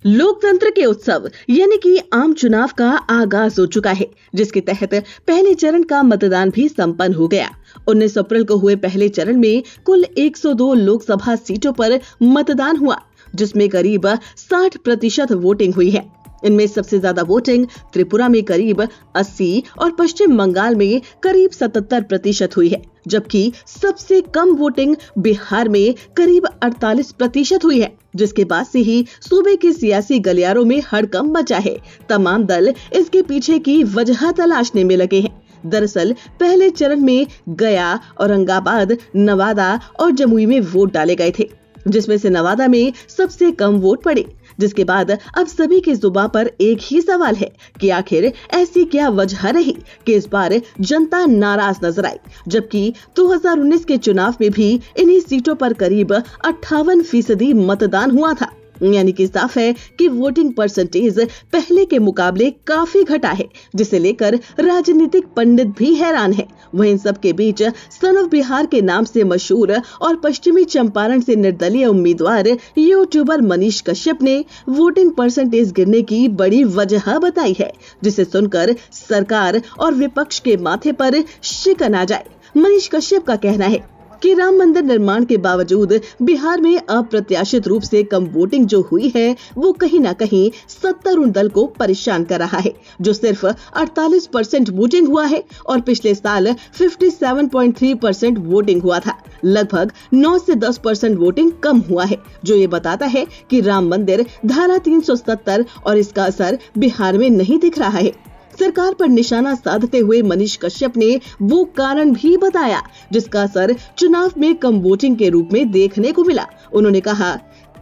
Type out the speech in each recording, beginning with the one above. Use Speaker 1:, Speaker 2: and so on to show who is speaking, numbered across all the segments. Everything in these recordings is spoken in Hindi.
Speaker 1: लोकतंत्र के उत्सव यानी कि आम चुनाव का आगाज हो चुका है, जिसके तहत पहले चरण का मतदान भी संपन्न हो गया। 19 अप्रैल को हुए पहले चरण में कुल 102 लोकसभा सीटों पर मतदान हुआ, जिसमें करीब 60% वोटिंग हुई है। इनमें सबसे ज्यादा वोटिंग त्रिपुरा में करीब 80 और पश्चिम बंगाल में करीब 77% हुई है, जबकि सबसे कम वोटिंग बिहार में करीब 48% हुई है, जिसके बाद से ही सूबे के सियासी गलियारों में हड़कंप मचा है। तमाम दल इसके पीछे की वजह तलाशने में लगे हैं। दरअसल पहले चरण में गया, औरंगाबाद, नवादा और जमुई में वोट डाले गए थे, जिसमें से नवादा में सबसे कम वोट पड़े। जिसके बाद अब सभी की जुबान पर एक ही सवाल है कि आखिर ऐसी क्या वजह रही कि इस बार जनता नाराज नजर आई, जबकि 2019 के चुनाव में भी इन्हीं सीटों पर करीब 58% मतदान हुआ था। यानी कि साफ है कि वोटिंग परसेंटेज पहले के मुकाबले काफी घटा है, जिसे लेकर राजनीतिक पंडित भी हैरान है। वहीं इन सब के बीच सन ऑफ बिहार के नाम से मशहूर और पश्चिमी चंपारण से निर्दलीय उम्मीदवार यूट्यूबर मनीष कश्यप ने वोटिंग परसेंटेज गिरने की बड़ी वजह बताई है, जिसे सुनकर सरकार और विपक्ष के माथे पर शिकन आ जाए। मनीष कश्यप का कहना है कि राम मंदिर निर्माण के बावजूद बिहार में अप्रत्याशित रूप से कम वोटिंग जो हुई है, वो कहीं न कहीं सत्तारूढ़ दल को परेशान कर रहा है, जो सिर्फ 48% वोटिंग हुआ है और पिछले साल 57.3% वोटिंग हुआ था। लगभग 9 से 10% वोटिंग कम हुआ है, जो ये बताता है कि राम मंदिर धारा 370 और इसका असर बिहार में नहीं दिख रहा है। सरकार पर निशाना साधते हुए मनीष कश्यप ने वो कारण भी बताया जिसका असर चुनाव में कम वोटिंग के रूप में देखने को मिला। उन्होंने कहा,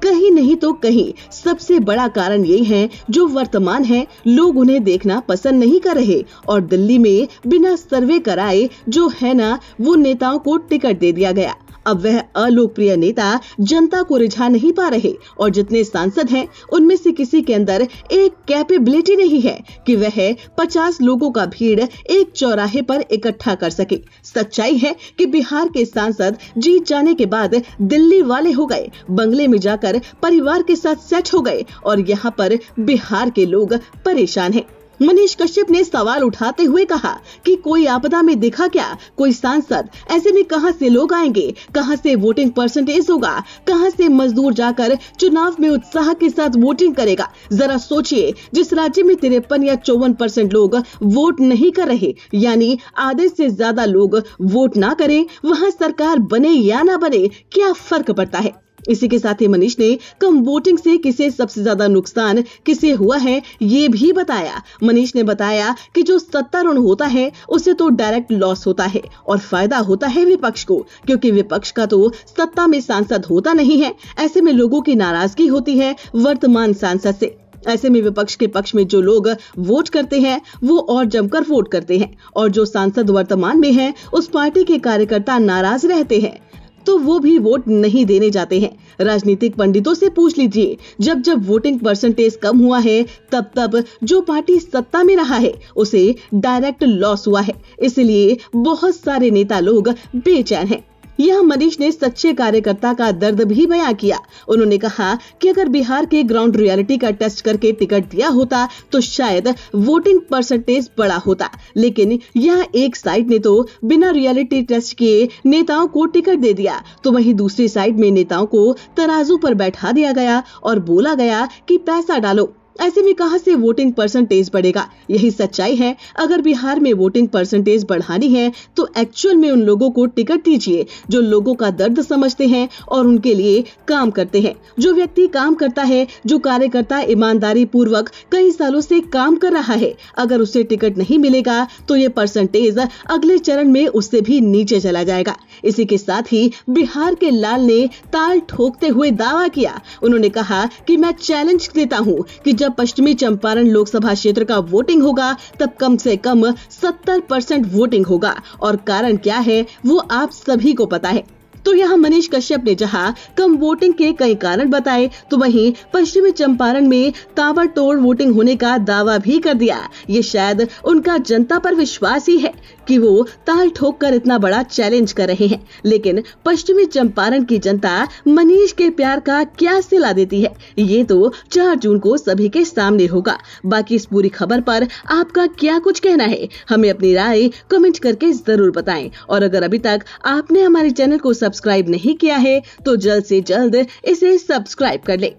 Speaker 1: कहीं नहीं तो कहीं सबसे बड़ा कारण यही है जो वर्तमान है, लोग उन्हें देखना पसंद नहीं कर रहे और दिल्ली में बिना सर्वे कराए जो है ना, वो नेताओं को टिकट दे दिया गया। अब वह अलोकप्रिय नेता जनता को रिझा नहीं पा रहे और जितने सांसद हैं उनमें से किसी के अंदर एक कैपेबिलिटी नहीं है कि वह 50 लोगों का भीड़ एक चौराहे पर इकट्ठा कर सके। सच्चाई है कि बिहार के सांसद जीत जाने के बाद दिल्ली वाले हो गए, बंगले में जाकर परिवार के साथ सेट हो गए और यहाँ पर बिहार के लोग परेशान हैं। मनीष कश्यप ने सवाल उठाते हुए कहा कि कोई आपदा में दिखा क्या कोई सांसद? ऐसे में कहां से लोग आएंगे, कहां से वोटिंग परसेंटेज होगा, कहां से मजदूर जाकर चुनाव में उत्साह के साथ वोटिंग करेगा? जरा सोचिए, जिस राज्य में 53 या 54% लोग वोट नहीं कर रहे, यानी आधे से ज्यादा लोग वोट ना करें, वहां सरकार बने या ना बने, क्या फर्क पड़ता है? इसी के साथ ही मनीष ने कम वोटिंग से किसे सबसे ज्यादा नुकसान किसे हुआ है ये भी बताया। मनीष ने बताया कि जो सत्तारूढ़ होता है उसे तो डायरेक्ट लॉस होता है और फायदा होता है विपक्ष को, क्योंकि विपक्ष का तो सत्ता में सांसद होता नहीं है। ऐसे में लोगों की नाराजगी होती है वर्तमान सांसद से। ऐसे में विपक्ष के पक्ष में जो लोग वोट करते हैं वो और जमकर वोट करते हैं और जो सांसद वर्तमान में है उस पार्टी के कार्यकर्ता नाराज रहते हैं तो वो भी वोट नहीं देने जाते हैं। राजनीतिक पंडितों से पूछ लीजिए, जब जब वोटिंग परसेंटेज कम हुआ है तब तब जो पार्टी सत्ता में रहा है उसे डायरेक्ट लॉस हुआ है। इसलिए बहुत सारे नेता लोग बेचैन हैं। यह मनीष ने सच्चे कार्यकर्ता का दर्द भी बयां किया। उन्होंने कहा कि अगर बिहार के ग्राउंड रियलिटी का टेस्ट करके टिकट दिया होता तो शायद वोटिंग परसेंटेज बड़ा होता, लेकिन यह एक साइड ने तो बिना रियलिटी टेस्ट किए नेताओं को टिकट दे दिया, तो वहीं दूसरी साइड में नेताओं को तराजू पर बैठा दिया गया और बोला गया कि पैसा डालो। ऐसे में कहां से वोटिंग परसेंटेज बढ़ेगा? यही सच्चाई है। अगर बिहार में वोटिंग परसेंटेज बढ़ानी है तो एक्चुअल में उन लोगों को टिकट दीजिए जो लोगों का दर्द समझते हैं और उनके लिए काम करते हैं। जो व्यक्ति काम करता है, जो कार्यकर्ता ईमानदारी पूर्वक कई सालों से काम कर रहा है, अगर उसे टिकट नहीं मिलेगा तो ये परसेंटेज अगले चरण में उससे भी नीचे चला जाएगा। इसी के साथ ही बिहार के लाल ने ताल ठोकते हुए दावा किया। उन्होंने कहा कि मैं चैलेंज देता हूं कि जब पश्चिमी चंपारण लोकसभा क्षेत्र का वोटिंग होगा तब कम से कम 70% वोटिंग होगा और कारण क्या है वो आप सभी को पता है। तो यहाँ मनीष कश्यप ने जहां कम वोटिंग के कई कारण बताए, तो वहीं पश्चिमी चंपारण में ताबड़तोड़ वोटिंग होने का दावा भी कर दिया। ये शायद उनका जनता पर विश्वास ही है कि वो ताल ठोक कर इतना बड़ा चैलेंज कर रहे हैं। लेकिन पश्चिमी चंपारण की जनता मनीष के प्यार का क्या सिला देती है, ये तो 4 जून को सभी के सामने होगा। बाकी इस पूरी खबर पर आपका क्या कुछ कहना है, हमें अपनी राय कमेंट करके जरूर बताएं। और अगर अभी तक आपने हमारे चैनल को सब्सक्राइब नहीं किया है तो जल्द से जल्द इसे सब्सक्राइब कर ले।